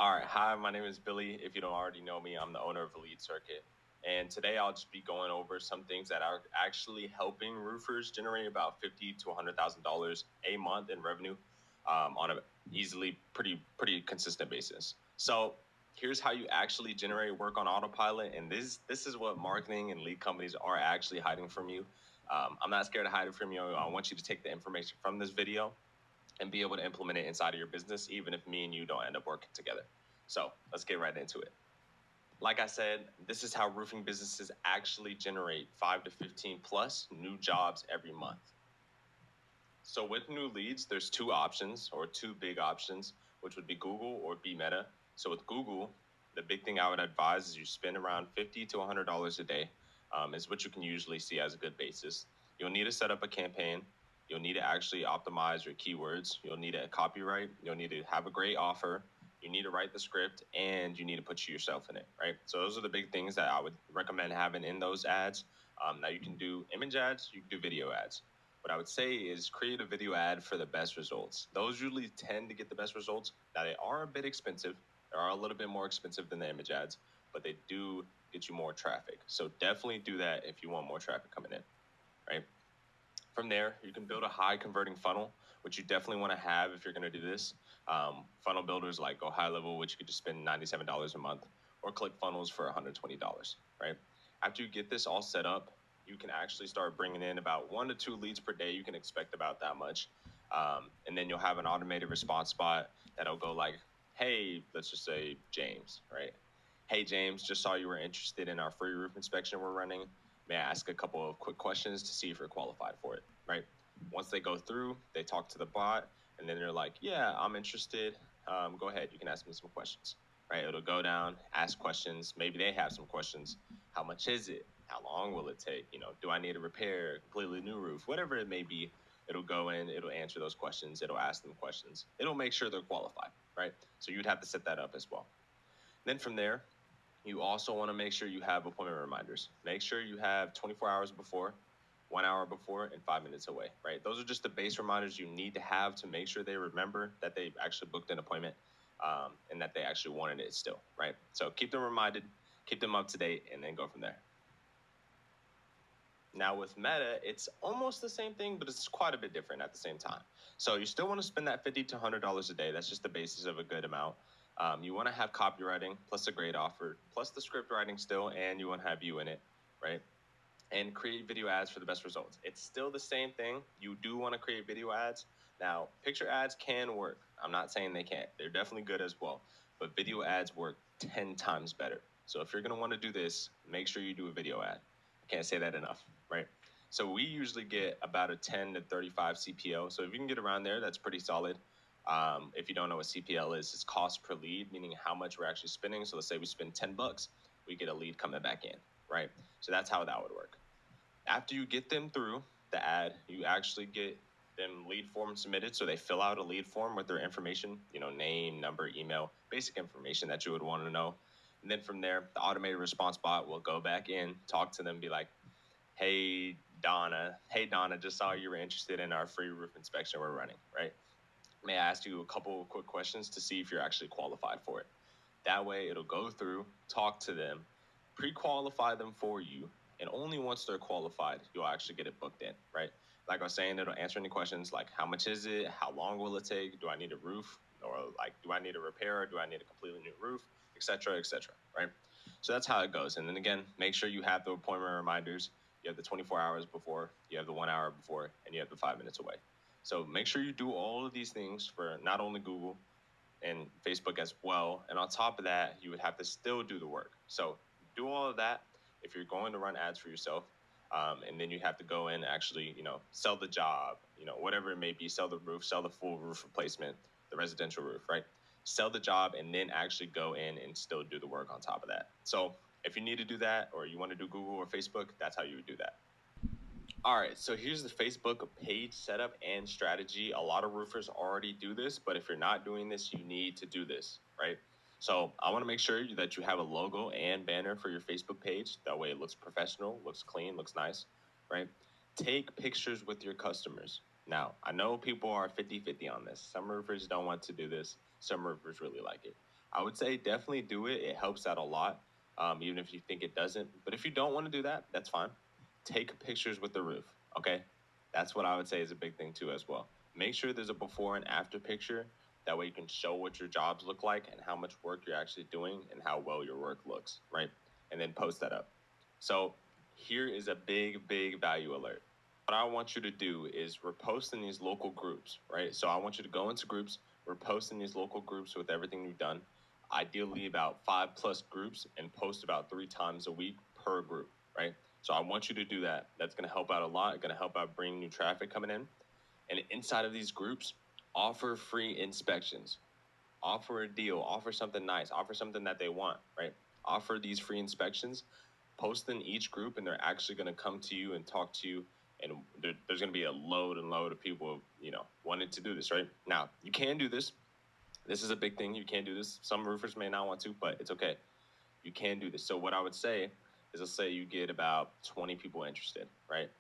All right, hi, my name is Billy. If you don't already know me, I'm the owner of Elite Circuit. And today I'll just be going over some things that are actually helping roofers generate about $50 to $100,000 a month in revenue on a easily pretty consistent basis. So here's how you actually generate work on autopilot, and this is what marketing and lead companies are actually hiding from you. I'm not scared to hide it from you. I want you to take the information from this video and be able to implement it inside of your business, even if me and you don't end up working together. So let's get right into it. Like I said, this is how roofing businesses actually generate 5 to 15 plus new jobs every month. So with new leads, there's two options or two big options, which would be Google or be Meta. So with Google, the big thing I would advise is you spend around $50 to $100 a day, is what you can usually see as a good basis. You'll need to set up a campaign. You'll need to actually optimize your keywords. You'll need a copyright. You'll need to have a great offer. You need to write the script, and you need to put yourself in it, right? So those are the big things that I would recommend having in those ads. Now you can do image ads, you can do video ads. What I would say is create a video ad for the best results. Those usually tend to get the best results. Now they are a bit expensive. They are a little bit more expensive than the image ads, but they do get you more traffic. So definitely do that if you want more traffic coming in, right? From there, you can build a high converting funnel, which you definitely want to have if you're going to do this. Funnel builders like Go High Level, which you could just spend $97 a month, or ClickFunnels for $120, right? After you get this all set up, you can actually start bringing in about 1 to 2 leads per day. You can expect about that much. And then you'll have an automated response bot that'll go like, hey, let's just say James, right? Hey, James, just saw you were interested in our free roof inspection we're running. May I ask a couple of quick questions to see if you're qualified for it, right? Once they go through, they talk to the bot, and then they're like, yeah, I'm interested. Go ahead, you can ask me some questions, right? It'll go down, ask questions. Maybe they have some questions. How much is it? How long will it take? Do I need a repair, completely new roof, whatever it may be. It'll go in, it'll answer those questions, it'll ask them questions. It'll make sure they're qualified, right? So you'd have to set that up as well. Then from there, you also want to make sure you have appointment reminders. Make sure you have 24 hours before, 1 hour before, and 5 minutes away, right? Those are just the base reminders you need to have to make sure they remember that they actually booked an appointment and that they actually wanted it still, right? So keep them reminded, keep them up to date, and then go from there. Now with Meta, it's almost the same thing, but it's quite a bit different at the same time. So you still want to spend that $50 to $100 a day. That's just the basis of a good amount. You want to have copywriting plus a great offer, plus the script writing still, and you want to have you in it, right? And create video ads for the best results. It's still the same thing. You do want to create video ads. Now, picture ads can work. I'm not saying they can't. They're definitely good as well. But video ads work 10 times better. So if you're going to want to do this, make sure you do a video ad. I can't say that enough, right? So we usually get about a 10 to 35 CPO. So if you can get around there, that's pretty solid. If you don't know what CPL is, it's cost per lead, meaning how much we're actually spending. So let's say we spend $10, we get a lead coming back in, right? So that's how that would work. After you get them through the ad, you actually get them lead form submitted. So they fill out a lead form with their information, name, number, email, basic information that you would want to know. And then from there, the automated response bot will go back in, talk to them, be like, hey, Donna, just saw you were interested in our free roof inspection we're running, right? May I ask you a couple of quick questions to see if you're actually qualified for it? That way it'll go through, talk to them, pre-qualify them for you, and only once they're qualified, you'll actually get it booked in, right? Like I was saying, it'll answer any questions like how much is it? How long will it take? Do I need a roof? Or like, do I need a repair? Do I need a completely new roof? Et cetera, right? So that's how it goes. And then again, make sure you have the appointment reminders. You have the 24 hours before, you have the 1 hour before, and you have the 5 minutes away. So make sure you do all of these things for not only Google and Facebook as well. And on top of that, you would have to still do the work. So do all of that if you're going to run ads for yourself. And then you have to go in and actually, sell the job, whatever it may be, sell the roof, sell the full roof replacement, the residential roof, right? Sell the job and then actually go in and still do the work on top of that. So if you need to do that or you want to do Google or Facebook, that's how you would do that. All right, so here's the Facebook page setup and strategy. A lot of roofers already do this, but if you're not doing this, you need to do this, right? So I want to make sure that you have a logo and banner for your Facebook page. That way it looks professional, looks clean, looks nice, right? Take pictures with your customers. Now, I know people are 50-50 on this. Some roofers don't want to do this. Some roofers really like it. I would say definitely do it. It helps out a lot, even if you think it doesn't. But if you don't want to do that, that's fine. Take pictures with the roof. Okay, that's what I would say is a big thing too as well. Make sure there's a before and after picture. That way you can show what your jobs look like and how much work you're actually doing and how well your work looks, right? And then post that up. So here is a big value alert. What I want you to do is repost in these local groups, right? So I want you to go into groups, repost in these local groups with everything you've done. Ideally about 5+ groups, and post about 3 times a week per group, right? So I want you to do that. That's going to help out a lot. Going to help out bring new traffic coming in. And inside of these groups, offer free inspections. Offer a deal. Offer something nice. Offer something that they want, right? Offer these free inspections. Post in each group, and they're actually going to come to you and talk to you. And there's going to be a load of people, wanting to do this, right? Now, you can do this. This is a big thing. You can do this. Some roofers may not want to, but it's okay. You can do this. So what I would say is, let's say you get about 20 people interested, right?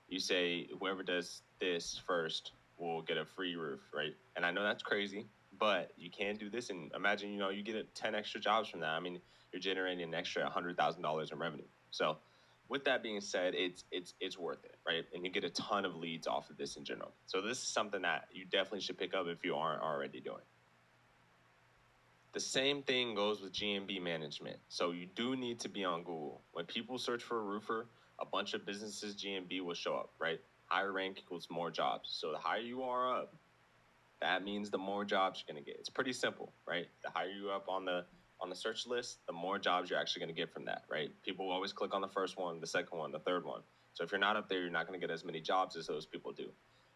You say whoever does this first will get a free roof, right? And I know that's crazy, but you can do this. And imagine, you get 10 extra jobs from that. I mean, you're generating an extra $100,000 in revenue. So with that being said, it's worth it, right? And you get a ton of leads off of this in general. So this is something that you definitely should pick up if you aren't already doing. The same thing goes with GMB management. So you do need to be on Google. When people search for a roofer, a bunch of businesses GMB will show up, right? Higher rank equals more jobs. So the higher you are up, that means the more jobs you're going to get. It's pretty simple, right? The higher you up on the search list, the more jobs you're actually going to get from that, right? People will always click on the first one, the second one, the third one. So if you're not up there, you're not going to get as many jobs as those people do.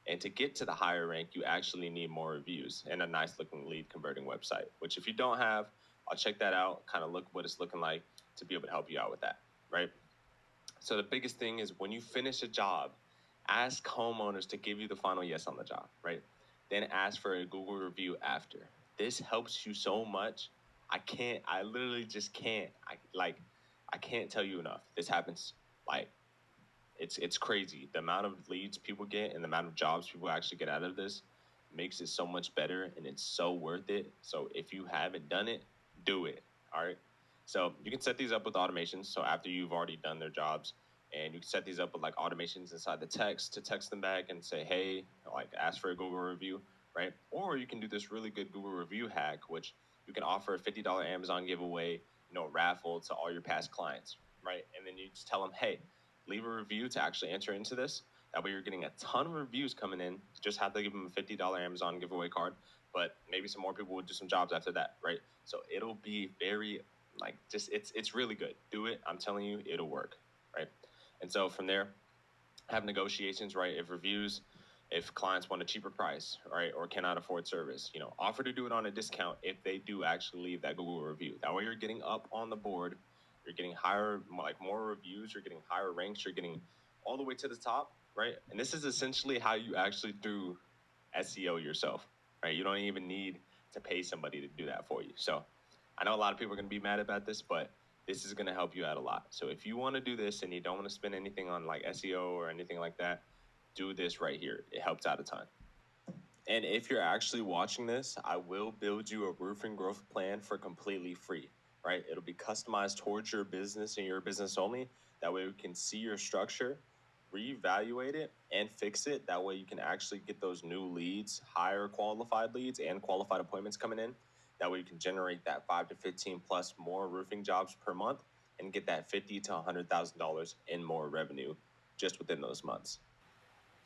And to get to the higher rank, you actually need more reviews and a nice looking lead converting website, which if you don't have, I'll check that out, kind of look what it's looking like to be able to help you out with that, right? So the biggest thing is when you finish a job, ask homeowners to give you the final yes on the job, right? Then ask for a Google review after. This helps you so much. I literally just can't. I can't tell you enough. This happens like it's crazy. The amount of leads people get and the amount of jobs people actually get out of this makes it so much better, and it's so worth it. So if you haven't done it, do it. All right. So you can set these up with automations. So after you've already done their jobs, and you can set these up with like automations inside the text to text them back and say, hey, like ask for a Google review, right? Or you can do this really good Google review hack, which you can offer a $50 Amazon giveaway, raffle to all your past clients, right? And then you just tell them, hey, leave a review to actually enter into this. That way you're getting a ton of reviews coming in. You just have to give them a $50 Amazon giveaway card, but maybe some more people will do some jobs after that, right? So it'll be very it's really good. Do it. I'm telling you, it'll work, right? And so from there, have negotiations, right? If clients want a cheaper price, right, or cannot afford service, offer to do it on a discount if they do actually leave that Google review. That way you're getting up on the board, you're getting higher, like more reviews, you're getting higher ranks, you're getting all the way to the top, right? And this is essentially how you actually do SEO yourself, right? You don't even need to pay somebody to do that for you. So I know a lot of people are going to be mad about this, but this is going to help you out a lot. So if you want to do this and you don't want to spend anything on like SEO or anything like that, do this right here. It helps out a ton. And if you're actually watching this, I will build you a roofing growth plan for completely free, right? It'll be customized towards your business and your business only. That way we can see your structure, reevaluate it, and fix it. That way you can actually get those new leads, higher qualified leads and qualified appointments coming in. That way you can generate that 5 to 15 plus more roofing jobs per month and get that $50 to $100,000 in more revenue just within those months.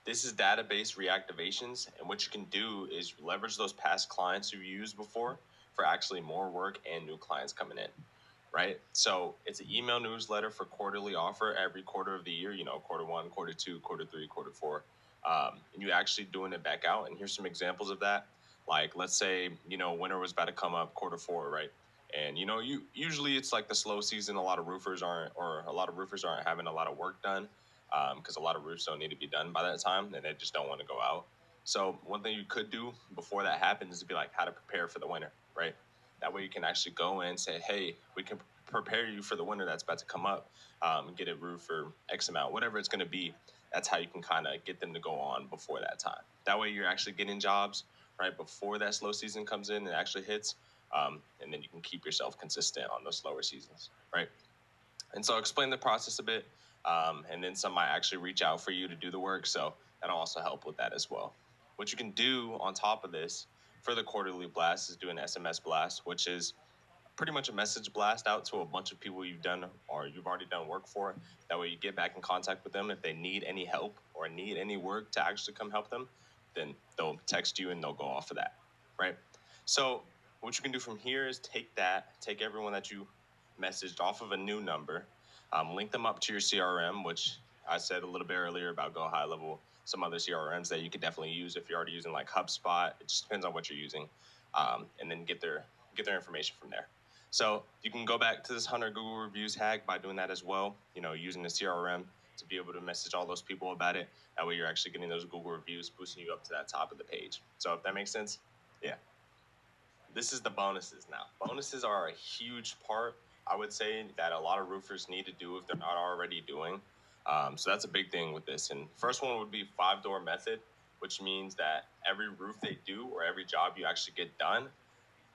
This is database reactivations, and what you can do is leverage those past clients you've used before for actually more work and new clients coming in, right? So it's an email newsletter for quarterly offer every quarter of the year, quarter one, quarter two, quarter three, quarter four. And you actually doing it back out. And here's some examples of that. Like, let's say, winter was about to come up quarter four, right? And, you usually it's like the slow season. A lot of roofers aren't having a lot of work done because a lot of roofs don't need to be done by that time and they just don't want to go out. So one thing you could do before that happens is be like how to prepare for the winter, right? That way you can actually go in and say, hey, we can prepare you for the winter that's about to come up, get a roof for X amount, whatever it's going to be. That's how you can kind of get them to go on before that time. That way you're actually getting jobs right before that slow season comes in and actually hits. and then you can keep yourself consistent on those slower seasons, right? And so I'll explain the process a bit, and then some might actually reach out for you to do the work. So that'll also help with that as well. What you can do on top of this for the quarterly blast is do an SMS blast, which is pretty much a message blast out to a bunch of people you've done or you've already done work for. That way you get back in contact with them. If they need any help or need any work to actually come help them, then they'll text you and they'll go off of that, right? So what you can do from here is take everyone that you messaged off of a new number, link them up to your CRM, which I said a little bit earlier about Go High Level, some other CRMs that you could definitely use if you're already using like HubSpot. It just depends on what you're using, and then get their information from there. So you can go back to this 100 Google reviews hack by doing that as well, using the CRM to be able to message all those people about it. That way you're actually getting those Google reviews, boosting you up to that top of the page. So if that makes sense, yeah. This is the bonuses now. Bonuses are a huge part, I would say, that a lot of roofers need to do if they're not already doing. So that's a big thing with this. And first one would be 5-door method, which means that every roof they do or every job you actually get done,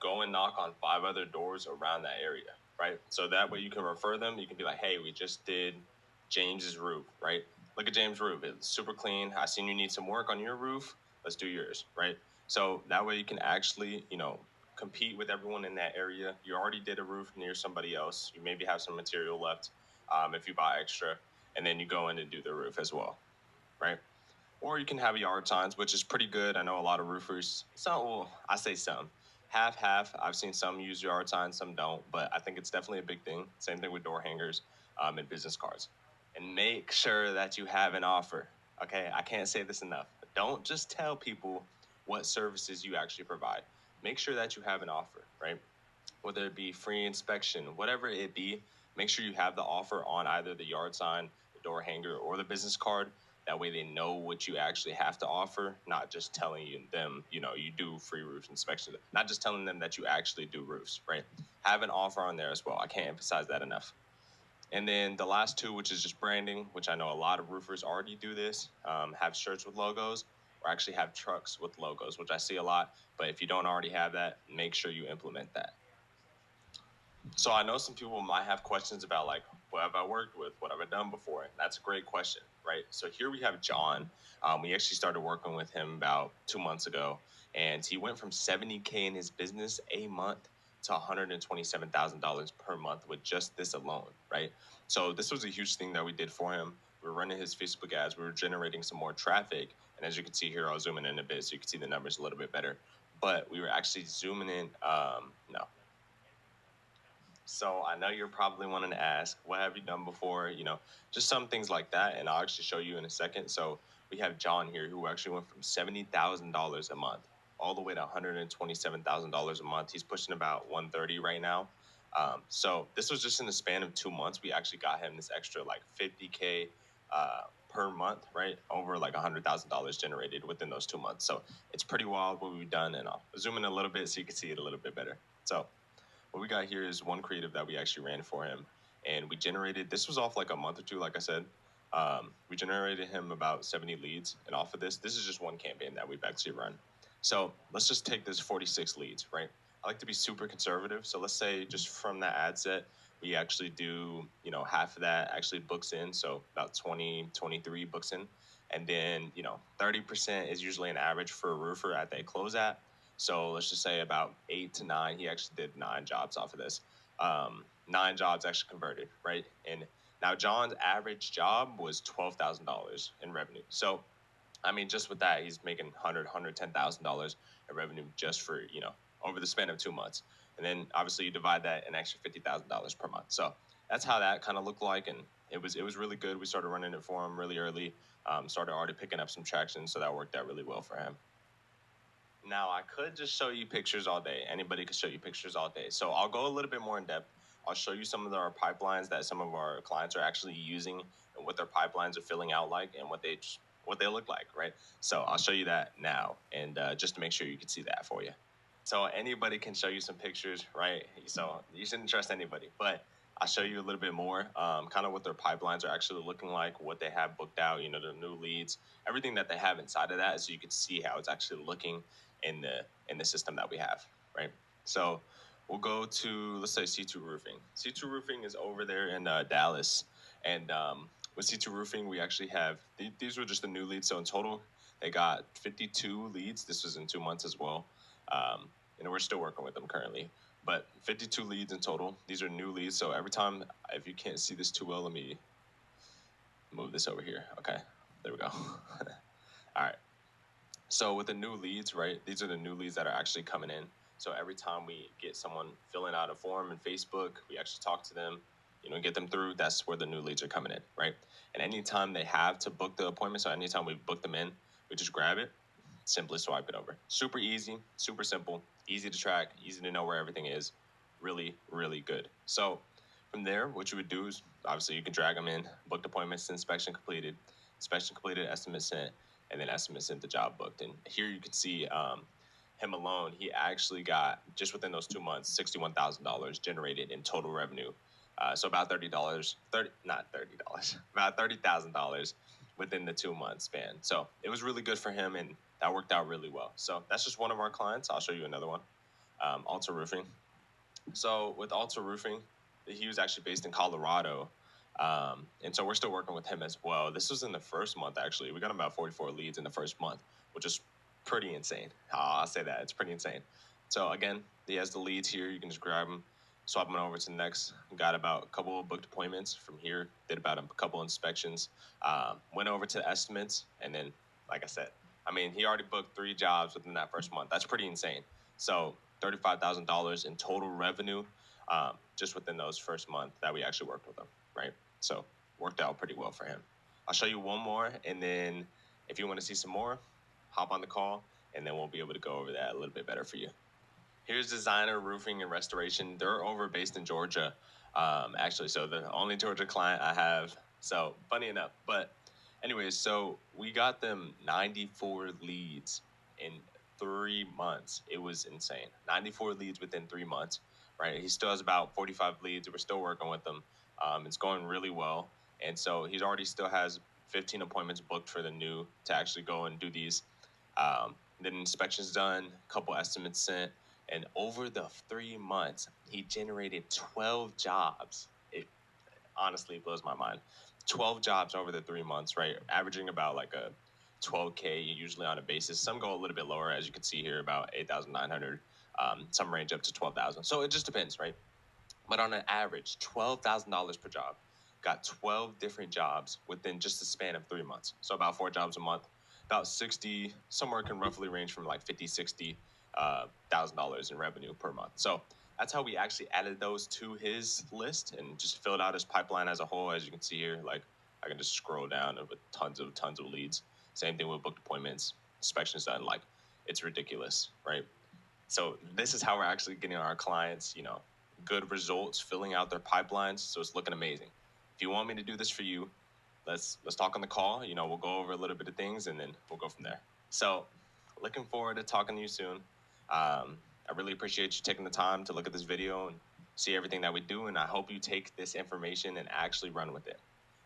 go and knock on 5 other doors around that area, right? So that way you can refer them. You can be like, hey, we just did James's roof, right? Look at James' roof. It's super clean. I seen you need some work on your roof. Let's do yours, right? So that way you can actually, compete with everyone in that area. You already did a roof near somebody else. You maybe have some material left if you buy extra, and then you go in and do the roof as well, right? Or you can have yard signs, which is pretty good. I know a lot of roofers, I say some, half. I've seen some use yard signs, some don't, but I think it's definitely a big thing. Same thing with door hangers and business cards. And make sure that you have an offer. Okay, I can't say this enough. Don't just tell people what services you actually provide. Make sure that you have an offer, right? Whether it be free inspection, whatever it be, make sure you have the offer on either the yard sign, the door hanger, or the business card. That way they know what you actually have to offer, not just telling them, you do free roof inspection, not just telling them that you actually do roofs, right? Have an offer on there as well. I can't emphasize that enough. And then the last two, which is just branding, which I know a lot of roofers already do this, have shirts with logos or actually have trucks with logos, which I see a lot. But if you don't already have that, make sure you implement that. So I know some people might have questions about like, what have I worked with? What have I done before? And that's a great question, right? So here we have John. We actually started working with him about 2 months ago, and he went from 70K in his business a month to $127,000 per month with just this alone, right? So this was a huge thing that we did for him. We were running his Facebook ads. We were generating some more traffic. And as you can see here, I'll zoom in a bit so you can see the numbers a little bit better. But we were actually zooming in. No, so I know you're probably wanting to ask, what have you done before? Just some things like that. And I'll actually show you in a second. So we have John here who actually went from $70,000 a month all the way to $127,000 a month. He's pushing about 130 right now. So this was just in the span of 2 months. We actually got him this extra like 50K per month, right? Over like $100,000 generated within those 2 months. So it's pretty wild what we've done. And I'll zoom in a little bit so you can see it a little bit better. So what we got here is one creative that we actually ran for him, and we generated. This was off like a month or two, like I said. We generated him about 70 leads, and off of this is just one campaign that we've actually run. So let's just take this 46 leads, right? I like to be super conservative, so let's say just from that ad set, we actually do, half of that actually books in, so about 20, 23 books in, and then 30% is usually an average for a roofer at they close at. So let's just say about 8 to 9. He actually did 9 jobs off of this. 9 jobs actually converted, right? And now John's average job was $12,000 in revenue. So, I mean, just with that, he's making $110,000 in revenue just for over the span of 2 months. And then obviously you divide that an extra $50,000 per month. So that's how that kind of looked like, and it was really good. We started running it for him really early. Started already picking up some traction, so that worked out really well for him. Now, I could just show you pictures all day. Anybody could show you pictures all day. So I'll go a little bit more in depth. I'll show you some of our pipelines that some of our clients are actually using and what their pipelines are filling out like and what they look like, right? So I'll show you that now, and just to make sure you can see that for you. So anybody can show you some pictures, right? So you shouldn't trust anybody, but I'll show you a little bit more, kind of what their pipelines are actually looking like, what they have booked out, the new leads, everything that they have inside of that, so you can see how it's actually looking in the system that we have, right? So we'll go to, let's say, C2 Roofing. C2 Roofing is over there in Dallas. And with C2 Roofing, we actually have, these were just the new leads. So in total, they got 52 leads. This was in 2 months as well. And we're still working with them currently. But 52 leads in total. These are new leads. So every time, if you can't see this too well, let me move this over here. Okay, there we go. All right. So with the new leads, right, these are the new leads that are actually coming in. So every time we get someone filling out a form in Facebook, we actually talk to them, get them through, that's where the new leads are coming in, right? And anytime they have to book the appointment, so anytime we book them in, we just grab it, simply swipe it over. Super easy, super simple, easy to track, easy to know where everything is. Really, really good. So from there, what you would do is obviously you can drag them in, booked appointments, inspection completed, estimate sent, and then estimate sent, the job booked. And here you can see him alone, he actually got, just within those 2 months, $61,000 generated in total revenue. So about $30, about $30,000 within the 2 month span. So it was really good for him, and that worked out really well. So that's just one of our clients. I'll show you another one, Alta Roofing. So with Alta Roofing, he was actually based in Colorado. And so we're still working with him as well. This was in the first month, actually. We got about 44 leads in the first month, which is pretty insane. I'll say that. It's pretty insane. So again, he has the leads here. You can just grab them, swap them over to the next. Got about a couple of booked appointments from here. Did about a couple inspections. Went over to estimates. And then, like I said, he already booked 3 jobs within that first month. That's pretty insane. So $35,000 in total revenue just within those first month that we actually worked with him, right? So worked out pretty well for him. I'll show you one more, and then if you want to see some more, hop on the call, and then we'll be able to go over that a little bit better for you. Here's Designer Roofing and Restoration. They're based in Georgia, actually. So the only Georgia client I have. So funny enough, but anyways, so we got them 94 leads in 3 months. It was insane. 94 leads within 3 months, right? He still has about 45 leads. We're still working with them. It's going really well. And so he already still has 15 appointments booked for the new to actually go and do these. Then inspections done, a couple estimates sent. And over the 3 months, he generated 12 jobs. It honestly blows my mind. 12 jobs over the 3 months, right? Averaging about like a 12K usually on a basis. Some go a little bit lower, as you can see here, about 8,900. Some range up to 12,000. So it just depends, right? But on an average, $12,000 per job. Got 12 different jobs within just the span of 3 months. So about 4 jobs a month. About 60, somewhere can roughly range from like 50, 60 $1,000 in revenue per month. So that's how we actually added those to his list and just filled out his pipeline as a whole. As you can see here, like I can just scroll down with tons of leads. Same thing with booked appointments, inspections done. Like it's ridiculous, right? So this is how we're actually getting our clients, good results, filling out their pipelines. So it's looking amazing. If you want me to do this for you, let's talk on the call. We'll go over a little bit of things and then we'll go from there. So looking forward to talking to you soon. I really appreciate you taking the time to look at this video and see everything that we do. And I hope you take this information and actually run with it.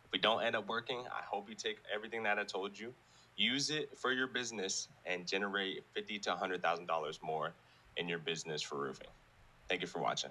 If we don't end up working, I hope you take everything that I told you, use it for your business, and generate $50,000 to $100,000 more in your business for roofing. Thank you for watching.